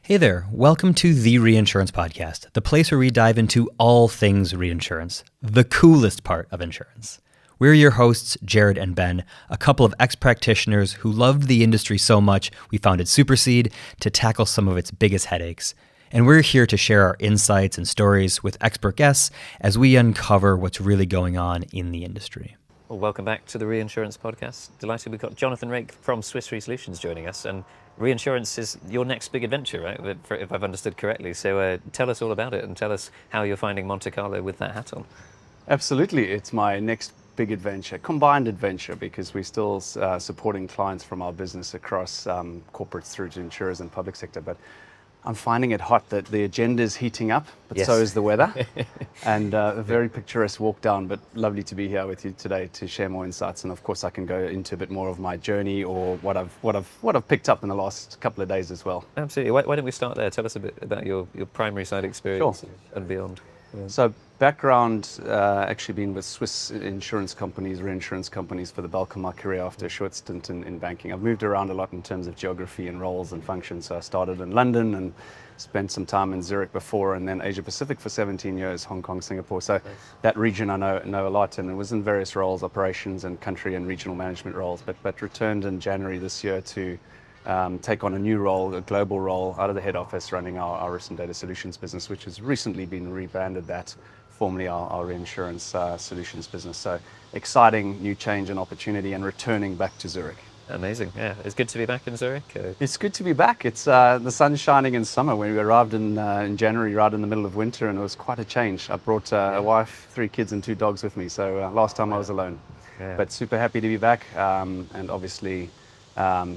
Hey there, welcome to the Reinsurance Podcast, the place where we dive into all things reinsurance, the coolest part of insurance. We're your hosts, Jared and Ben, a couple of ex-practitioners who loved the industry so much we founded Supercede to tackle some of its biggest headaches. And we're here to share our insights and stories with expert guests as we uncover what's really going on in the industry. Well, welcome back to the Reinsurance Podcast. Delighted we've got Jonathan Rake from Swiss Re Solutions joining us. And reinsurance is your next big adventure, right? If I've understood correctly. So tell us all about it and tell us how you're finding Monte Carlo with that hat on. Absolutely. It's my next big adventure, combined adventure, because we're still supporting clients from our business across corporates through to insurers and public sector. But I'm finding it hot that the agenda is heating up, but Yes. so is the weather. And a very picturesque walk down, but lovely to be here with you today to share more insights. And of course, I can go into a bit more of my journey or what I've picked up in the last couple of days as well. Absolutely. Why don't we start there? Tell us a bit about your primary side experience and beyond. Yeah. So background, actually been with Swiss insurance companies, reinsurance companies for the bulk of my career after a short stint in banking. I've moved around a lot in terms of geography and roles and functions. So I started in London and spent some time in Zurich before, and then Asia Pacific for 17 years, Hong Kong, Singapore. So that region I know a lot, and it was in various roles, operations and country and regional management roles, but returned in January this year to take on a new role, a global role out of the head office running our risk and data solutions business, which has recently been rebranded that, formerly our reinsurance solutions business. So exciting new change and opportunity and returning back to Zurich. Amazing. Yeah, it's good to be back in Zurich. It's good to be back. It's the sun's shining in summer. When we arrived in January, right in the middle of winter, and it was quite a change. I brought a wife, 3 kids and 2 dogs with me. So last time I was alone, but super happy to be back. And obviously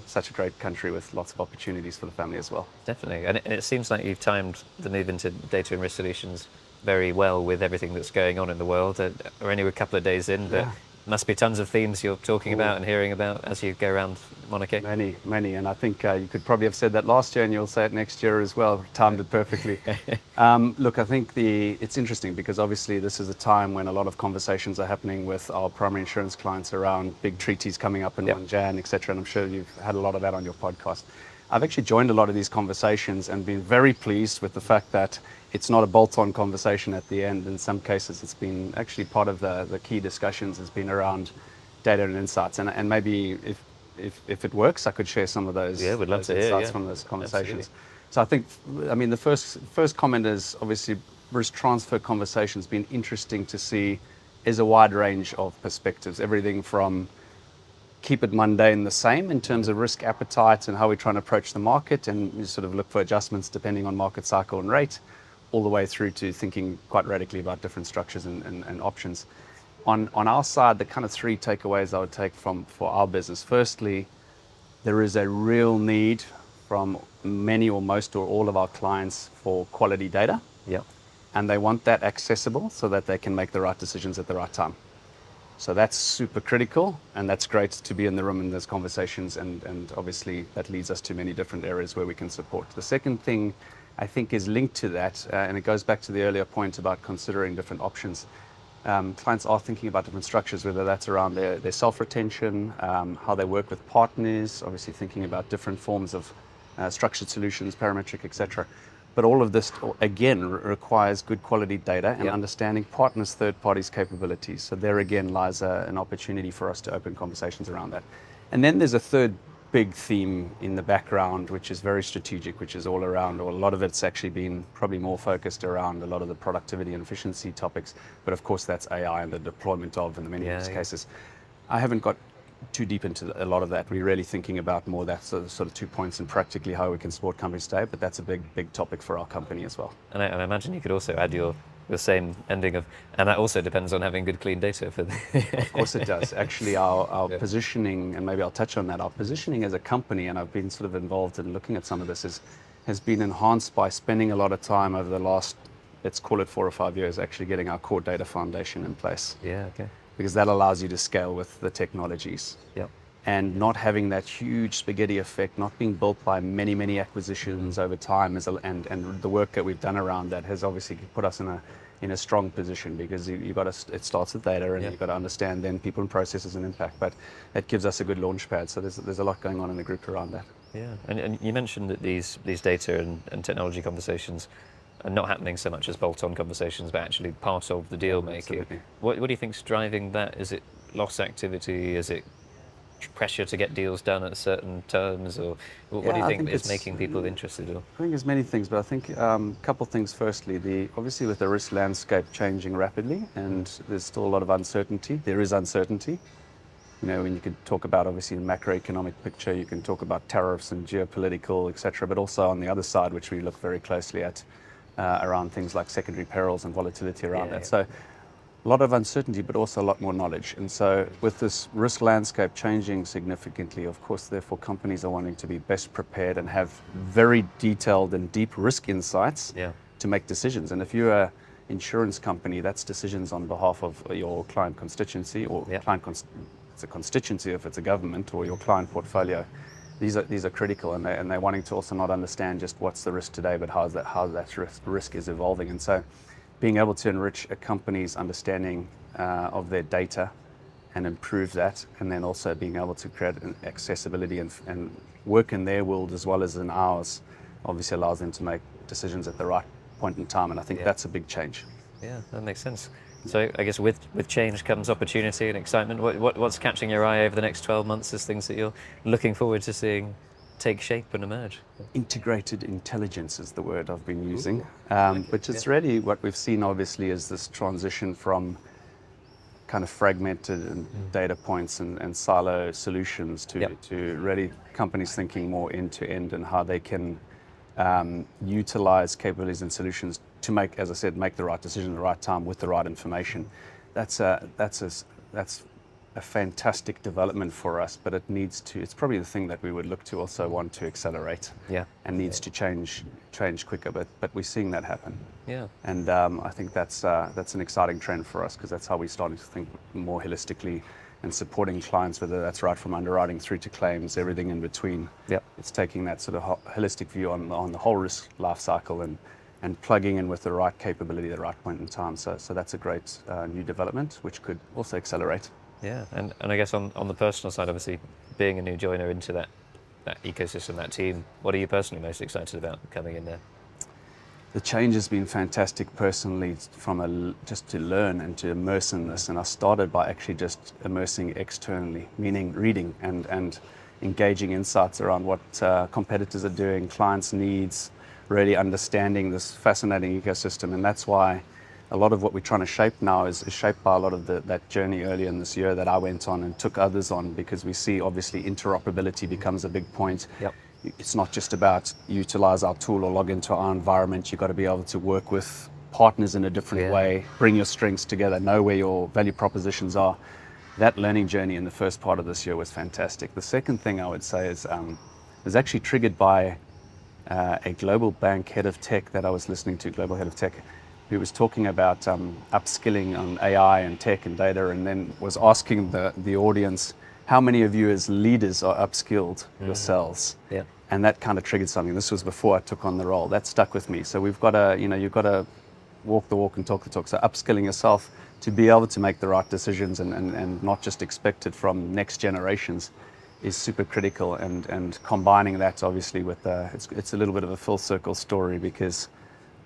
such a great country with lots of opportunities for the family as well. Definitely. And it seems like you've timed the move into data and risk solutions very well with everything that's going on in the world. We're only a couple of days in, but must be tons of themes you're talking about and hearing about as you go around Monaco. Many, and I think you could probably have said that last year, and you'll say it next year as well. Timed it perfectly. Look, I think it's interesting because obviously this is a time when a lot of conversations are happening with our primary insurance clients around big treaties coming up in 1 Jan, etc. And I'm sure you've had a lot of that on your podcast. I've actually joined a lot of these conversations and been very pleased with the fact that it's not a bolt-on conversation at the end. In some cases, it's been actually part of the key discussions has been around data and insights. And maybe if it works, I could share some of those, we'd love to insights hear, from those conversations. Absolutely. So I think, the first comment is obviously risk transfer conversations been interesting to see is a wide range of perspectives, everything from keep it mundane the same in terms of risk appetite and how we're trying to approach the market, and we sort of look for adjustments depending on market cycle and rate, all the way through to thinking quite radically about different structures and options. On our side, the kind of 3 takeaways I would take for our business. Firstly, there is a real need from many or most or all of our clients for quality data. Yep. And they want that accessible so that they can make the right decisions at the right time. So that's super critical, and that's great to be in the room in those conversations, and obviously that leads us to many different areas where we can support. The second thing I think is linked to that, and it goes back to the earlier point about considering different options. Clients are thinking about different structures, whether that's around their self-retention, how they work with partners, obviously thinking about different forms of structured solutions, parametric, etc. But all of this, again, requires good quality data and understanding partners, third parties' capabilities. So there again lies an opportunity for us to open conversations around that. And then there's a third big theme in the background, which is very strategic, which is all around, or a lot of it's actually been probably more focused around a lot of the productivity and efficiency topics. But of course, that's AI and the deployment of in the many use cases. I haven't got too deep into a lot of that. We're really thinking about more that sort of 2 points and practically how we can support companies today, but that's a big topic for our company as well. And I imagine you could also add your same ending of, and that also depends on having good clean data for Of course it does. Actually, our positioning, and maybe I'll touch on that, our positioning as a company, and I've been sort of involved in looking at some of this, has been enhanced by spending a lot of time over the last, let's call it 4 or 5 years, actually getting our core data foundation in place. Because that allows you to scale with the technologies. And not having that huge spaghetti effect, not being built by many acquisitions over time, and the work that we've done around that has obviously put us in a strong position, because it starts with data, and you've got to understand then people and processes and impact. But that gives us a good launch pad. So there's a lot going on in the group around that. Yeah, and you mentioned that these data and technology conversations are not happening so much as bolt-on conversations, but actually part of the deal making. Absolutely. What do you think's driving that? Is it loss activity? Is it pressure to get deals done at certain terms, or what do you I think is it's, making people interested? Or? I think there's many things, but I think a couple of things. Firstly, obviously with the risk landscape changing rapidly, and there's still a lot of uncertainty. There is uncertainty. When you could talk about obviously the macroeconomic picture, you can talk about tariffs and geopolitical, etc. But also on the other side, which we look very closely at, around things like secondary perils and volatility around that. So a lot of uncertainty, but also a lot more knowledge. And so with this risk landscape changing significantly, of course, therefore companies are wanting to be best prepared and have very detailed and deep risk insights to make decisions. And if you're an insurance company, that's decisions on behalf of your client constituency or it's a constituency if it's a government or your client portfolio. These are critical, and they're wanting to also not understand just what's the risk today, but how that risk is evolving. And so being able to enrich a company's understanding of their data and improve that, and then also being able to create an accessibility and work in their world as well as in ours, obviously allows them to make decisions at the right point in time. And I think that's a big change. Yeah, that makes sense. So I guess with change comes opportunity and excitement. What's catching your eye over the next 12 months as things that you're looking forward to seeing take shape and emerge? Integrated intelligence is the word I've been using, which is really what we've seen obviously is this transition from kind of fragmented and data points and silo solutions to really companies thinking more end to end and how they can utilize capabilities and solutions to make, as I said, make the right decision at the right time with the right information. That's a fantastic development for us, but it's probably the thing that we would look to also want to accelerate and needs to change quicker, but we're seeing that happen. And I think that's an exciting trend for us, because that's how we're starting to think more holistically and supporting clients, whether that's right from underwriting through to claims, everything in between. It's taking that sort of holistic view on the whole risk life cycle and plugging in with the right capability at the right point in time. So that's a great new development, which could also accelerate. Yeah, and I guess on the personal side, obviously, being a new joiner into that ecosystem, that team, what are you personally most excited about coming in there? The change has been fantastic personally, just to learn and to immerse in this. And I started by actually just immersing externally, meaning reading and engaging insights around what competitors are doing, clients' needs, really understanding this fascinating ecosystem. And that's why a lot of what we're trying to shape now is shaped by a lot of that journey earlier in this year that I went on and took others on, because we see obviously interoperability becomes a big point. It's not just about utilize our tool or log into our environment. You've got to be able to work with partners in a different way, bring your strengths together, know where your value propositions are. That learning journey in the first part of this year was fantastic. The second thing I would say is was actually triggered by a global bank head of tech that I was listening to, global head of tech, who was talking about upskilling on AI and tech and data, and then was asking the audience, how many of you as leaders are upskilled yourselves? And that kind of triggered something. This was before I took on the role. That stuck with me. So we've got to, you've got to walk the walk and talk the talk. So upskilling yourself to be able to make the right decisions and not just expect it from next generations is super critical. And combining that obviously with, it's a little bit of a full circle story, because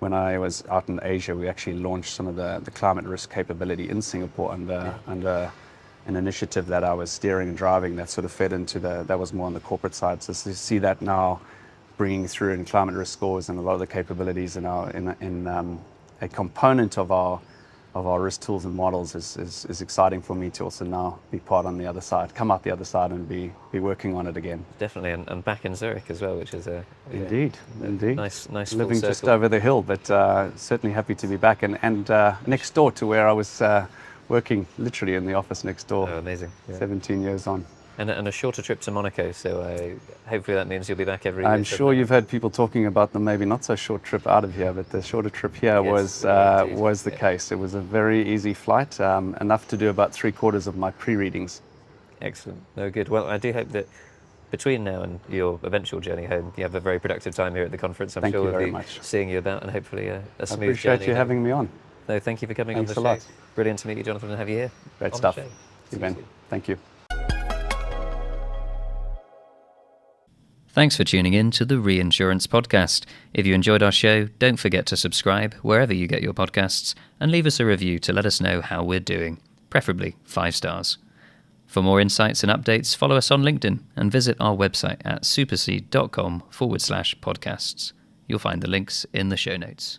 when I was out in Asia, we actually launched some of the climate risk capability in Singapore under an initiative that I was steering and driving that sort of fed into that was more on the corporate side. So to see that now bringing through in climate risk scores and a lot of the capabilities in a component of our risk tools and models is exciting for me to also now be part on the other side, come out the other side and be working on it again. Definitely, and back in Zurich as well, which is indeed. Nice Living full just circle. over the hill, but certainly happy to be back and next door to where I was working, literally in the office next door. Oh, amazing. 17 years on. And a shorter trip to Monaco, so hopefully that means you'll be back every I'm year. sure you've heard people talking about the maybe not so short trip out of here, but the shorter trip here was the case. It was a very easy flight, enough to do about 3/4 of my pre-readings. Excellent. No, good. Well, I do hope that between now and your eventual journey home, you have a very productive time here at the conference. I'm Thank sure you we'll very be much. seeing you about, and hopefully a smooth journey. I appreciate you having me on. No, thank you for coming Thanks on the a show. lot. Brilliant to meet you, Jonathan, and have you here. Great on stuff. the show. See you, Ben. Thank you. Thanks for tuning in to the Reinsurance Podcast. If you enjoyed our show, don't forget to subscribe wherever you get your podcasts and leave us a review to let us know how we're doing, preferably 5 stars. For more insights and updates, follow us on LinkedIn and visit our website at supercede.com/podcasts. You'll find the links in the show notes.